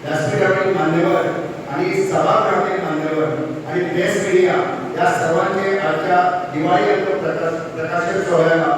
व्यासपीठावरील मान्यवर आणि सभागृहातील मान्यवर आणि प्रेस मीडिया या सर्वांचे आजच्या दिवाळी अंक प्रकाशन सोहळ्याला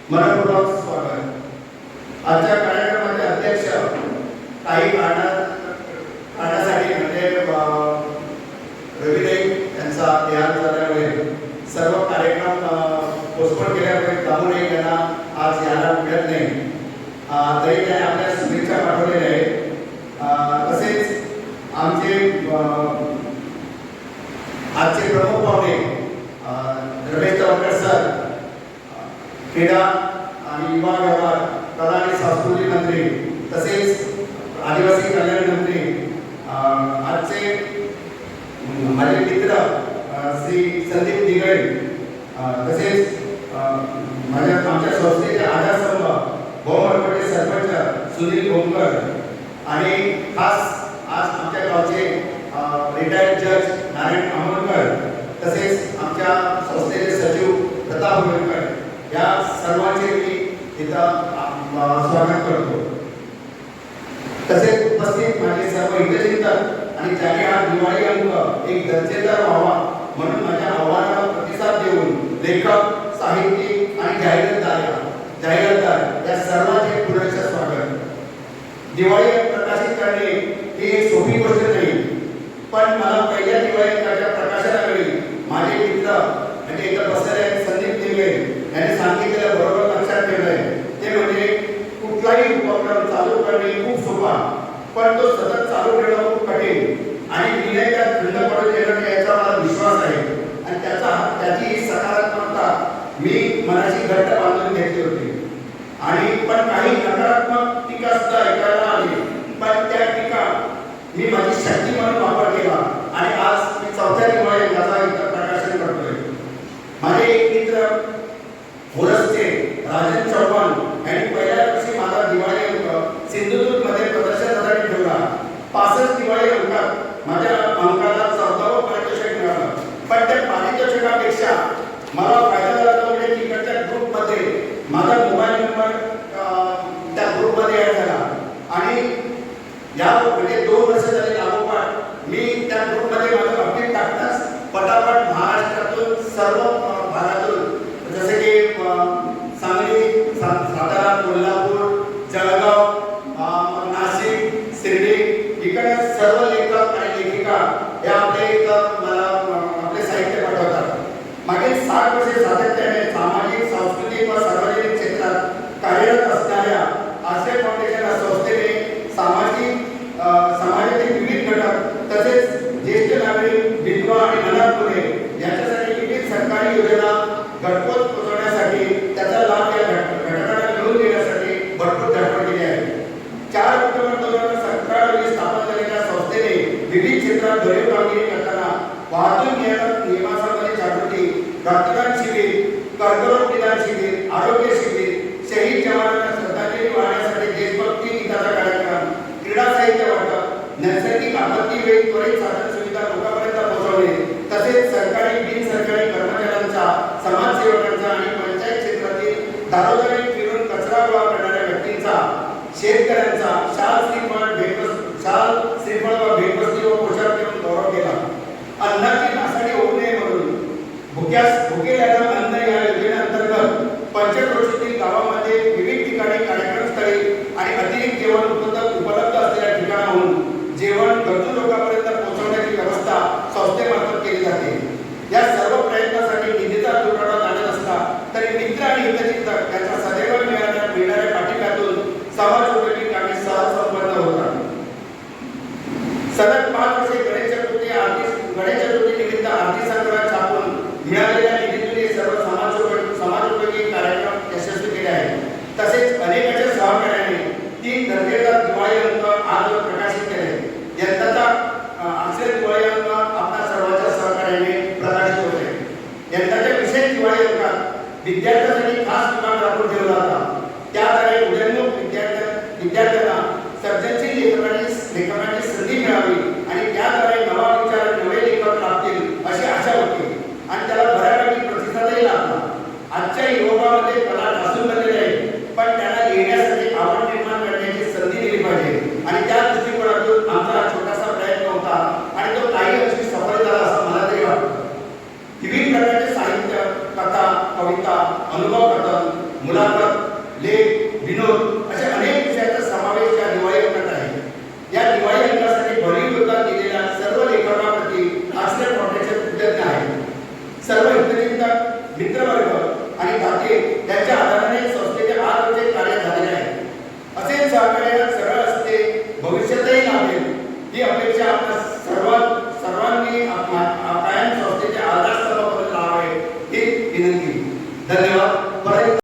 मनपूर्वक स्वागत. आजच्या कार्यक्रमाचे अध्यक्ष काही कारणासाठी म्हणजे रविदेव यांचा देहांत झाल्यामुळे सर्व कार्यक्रम पोस्टपोन केल्यामुळे त्यामुळे त्यांना आज यायला मिळत नाही. तरी त्याने आपल्या शुभेच्छा पाठवलेल्या आहेत. तसेच आमचे आजचे प्रमुख पाहुणे रमेश तवकर सर, क्रीडा आणि युवा व्यवहार कला आणि सांस्कृतिक मंत्री, तसेच आदिवासी कल्याण मंत्री, आजचे माझे मित्र श्री संदीप दिगळे, तसेच आमच्या संस्थेचे आधारस्तंभ बहुमर्पटे सरपंच सुनील गोमकर आणि खास आज आमच्या गावचे रिटायर्ड जज नारायण अमोलकर, तसेच आमच्या संस्थेचे सचिव प्रताप गोलकर या सर्वांचे मी इथं स्वागत करतो. तसेच उपस्थित माझे सर्व हितचिंतक आणि ज्याने हा दिवाळी अंक एक दर्जेदार व्हावा म्हणून माझ्या आव्हानाला प्रतिसाद देऊन लेखक, साहित्यिक आणि जाहिरातदार या सर्वांचे पुनश्च स्वागत. दिवाळी प्रकाशित करणे ही एक सोपी गोष्ट नाही, पण मला पहिल्या दिवाळी अंकाच्या प्रकाशनावेळी माझे मित्र म्हणजे इथं बसलेले संदीप दिगळे यांनी सांगितलेलं बरोबर लक्षात ठेवलंय. ते म्हणजे कुठलाही उपक्रम चालू करणे खूप सोपा, पण तो सतत चालू ठेवणं खूप कठीण आणि निर्णय त्यात खंड पडू देणार नाही याचा मला विश्वास आहे. आणि त्याची ही सकारात्मकता मी मनाशी घट्ट बांधून घेतली होती. आणि पण काही नकारात्मक टीका सुद्धा ऐकायला आली, पण त्या टीका मी माझी शक्ती म्हणून वापर केला आणि आज मी चौथ्या दिवाळी अंकाचा इथं प्रकाशन करतोय. माझे एक मित्र मुरस्ते राजन चव्हाण यांनी पहिल्या दिवशी माझा दिवाळी अंक सिंधुदुर्ग मध्ये प्रदर्शनासाठी ठेवला. 65 दिवाळी अंकात माझ्या अंकाला 14वे पारितोषिक मिळालं. पण त्या पारितोषिकापेक्षा मला फायदा झाला तो म्हणजे तिकडच्या ग्रुपमध्ये माझा मोबाईल नंबर त्या ग्रुपमध्ये ॲड झाला आणि या म्हणजे 2 वर्ष झाले लागोपाठ मी त्या ग्रुपमध्ये माझं अपडेट टाकताच पटापट महाराष्ट्रातून सर्व भागातून जसे की सांगली, सातारा, कोल्हापूर, जळगाव, नाशिक, शिर्डी इकडे सर्व लेखक आणि लेखिका या आपले साहित्य पाठवतात. मागील 60 वर्षे सातत्याने सामाजिक, सांस्कृतिक व सार्वजनिक क्षेत्रात कार्यरत असणाऱ्या आश्रय फाउंडेशन या संस्थेने समाजातील विविध घटक तसेच ज्येष्ठ नागरिक, विधवा आणि अनाथ मुले यांच्यासाठी विविध सरकारी योजना घरपोच पोहोचवण्यासाठी त्याचा लाभ या घटकांना मिळवून देण्यासाठी भरपूर धडपड केली आहे. 4 ऑक्टोबर 2017 रोजी स्थापन झालेल्या संस्थेने विविध क्षेत्रात भरीव कामगिरी करताना वाहतूक नियमांमध्ये जागृती, रक्तदान शिबिर, कर्करोग निदान शिबिर, आरोग्य शिबिर, शहीद जवानांना श्रद्धांजली वाहण्यासाठी देशभक्ती गीताचा कार्यक्रम, क्रीडा साहित्य वाटप, नैसर्गिक आपत्ती वेळी त्वरित साधन सुविधा लोकांपर्यंत पोहोचवणे, तसेच सरकारी बिनसरकारी कर्मचाऱ्यांचा, समाजसेवकांचा आणि पंचायत क्षेत्रातील दारोदारी फिरून कचरा गोळा करणाऱ्या व्यक्तींचा, शेतकऱ्यांचा शाल श्रीफळ व भेटवस्तू व पोशाख देऊन गौरव केला. अन्नाची नासाडी होऊ नये म्हणून भुकेल्याला अन्न या योजनेअंतर्गत पंचक्रोशीतील गावामध्ये विविध ठिकाणी कार्यक्रमस्थळी आणि अतिरिक्त जेवण उपलब्ध असलेल्या ठिकाणाहून जेवण गरजू लोकांपर्यंत पोहोचवण्याची व्यवस्था संस्थेमार्फत केली जाते. या सर्व प्रयत्नासाठी निधीचा तुटवडा जाणत असता तरी मित्र आणि हितचिंतक यांचा सदैव मिळणाऱ्या पाठिंब्यातून समाजोपयोगी कामे सहज संपन्न होतात. सलग 5 वर्षे गणेश चतुर्थी निमित्त आर्थिक संग्रह छापून मिळालेल्या निधीतून सर्व समाजोपयोगी कार्यक्रम यशस्वी केले आहेत. तसेच अनेकांच्या सहकार्याने 3 दर्जेदार दिवाळी अंक आज प्रकाशित केले. यंदाचा आश्रय दिवाळी अंक आपल्या सर्वांच्या सहकार्याने प्रकाशित होते. यंदाच्या विशेष दिवाळी अंकात विद्यार्थ्यांसाठी खास विभाग राखून ठेवला होता. त्याद्वारे उदयोन्मुख विद्यार्थ्यांना सर्जनशील लेखनाची संधी मिळावी आणि ही अपेक्षा आपल्या सर्वांनी कायम संस्थेच्या आधारस्तंभापर्यंत लावावे ही विनंती. धन्यवाद. परत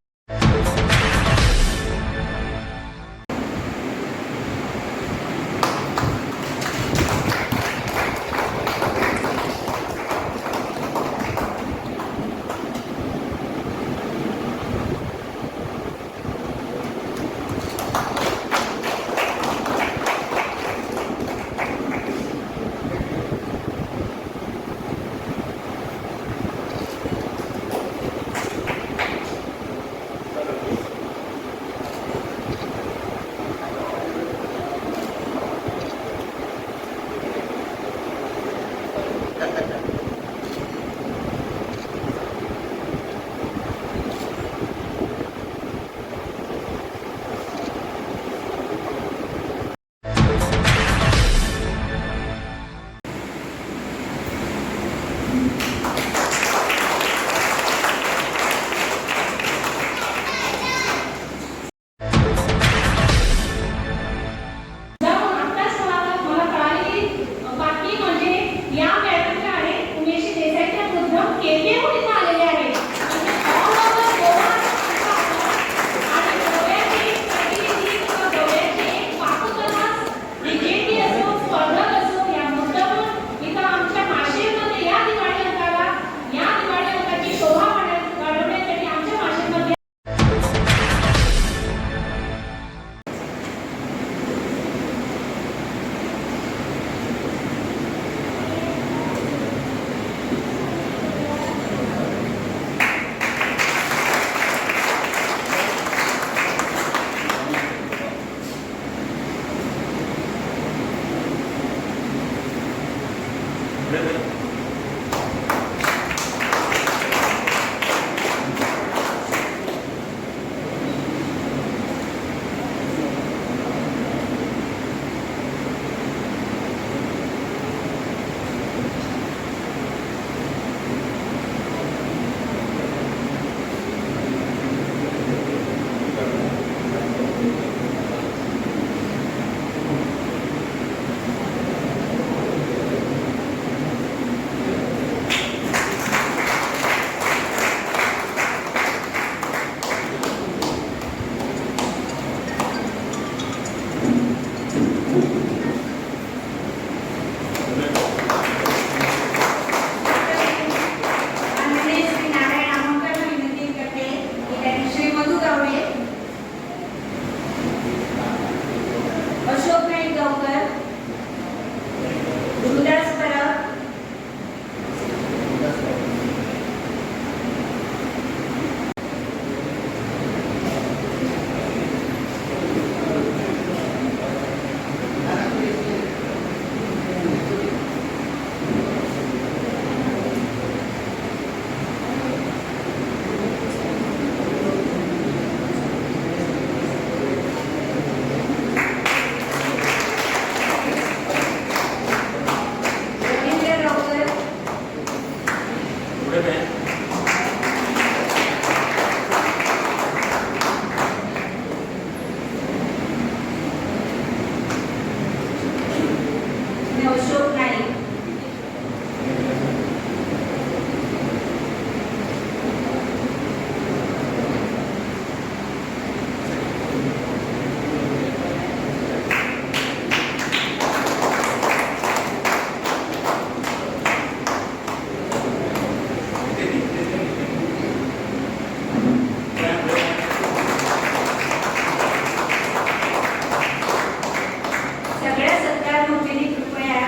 सगळ्या सत्कार मूर्तींनी कृपया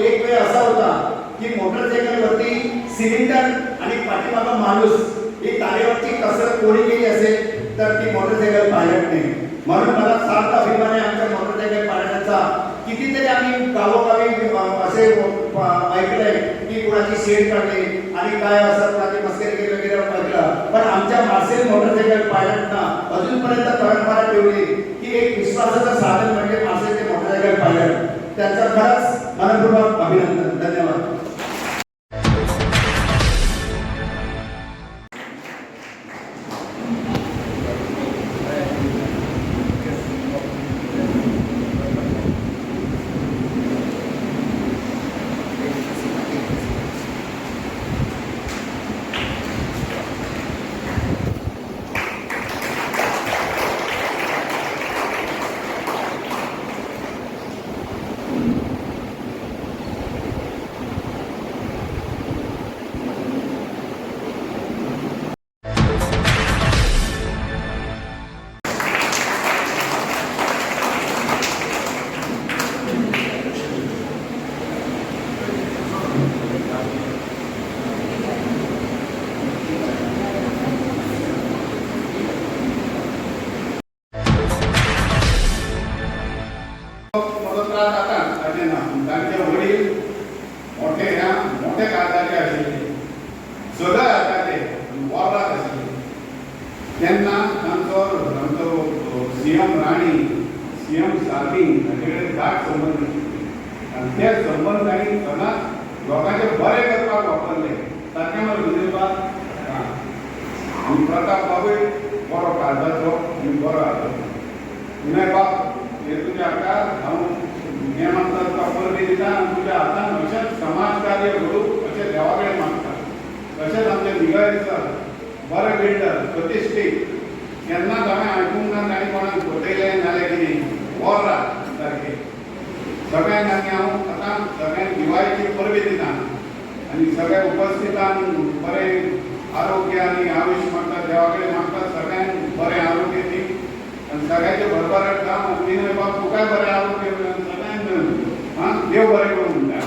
एक वेळ असा होता की मोटरसायकलवरती सिलेंडर आणि पाठीमागा माणूस ही तारेवरची कसरत कोणी केली असेल तर ती मोटरसायकल पायलटने. म्हणून मला सार्थ अभिमान आहे आमच्या मोटरसायकल पायलटचा. कितीतरी आम्ही गावोगावी असे ऐकलंय की कुणाची शेड काढली आणि काय असं कुणाची मस्करी केली वगैरे ऐकलं, पण आमच्या मार्सेल मोटरसायकल पायलटना अजूनपर्यंत परंपरा ठेवली की एक विश्वासाचं साधन म्हणजे मार्सेलचे मोटरसायकल पायलट. त्यांचं खरंच मनपूर्वक अभिनंदन. धन्यवाद. त्यांचे वडील मोठे काळजाचे आशिल्ले, सगळे हाताचे वावरात आशिल्ले. तेन्ना तांचो सीएम राणी, सीएम सार्कीन हाचे कडेन दाट संबंद आनी ते संबंद तांणी सदांच लोकांचे बरें करपाक वापरले. सारकें मरे उलयपाक आनी प्रताप बाबूय बरो काळजाचो आनी बरो हाताचो. विनय बाब हे तुज्या हातार हांव हें मागता तुका परबी दिता आनी तुज्या हातान अशेंच समाज कार्य घडूं अशें देवा कडेन मागता. तशेंच आमचे दिवाळी सर बरे बिल्डर प्रतिश्ठीत केन्नाच हांवें आयकूंक ना तांणी कोणाक फटयलें नाल्यार कितें वोर्रा सारकें. सगळ्यांक आनी हांव आतां सगळ्यांक दिवाळीची परबी दिता आनी सगळ्या उपस्थितांक बरें आरोग्य आनी आयुश्य मागता, देवा कडेन मागता सगळ्यांक बरें आरोग्य दी आनी सगळ्यांचे भरभराट जावं आनी विनय बाब तुकाय बरें आरोग्य सगळ्यांक देव बरें करूं म्हणटा.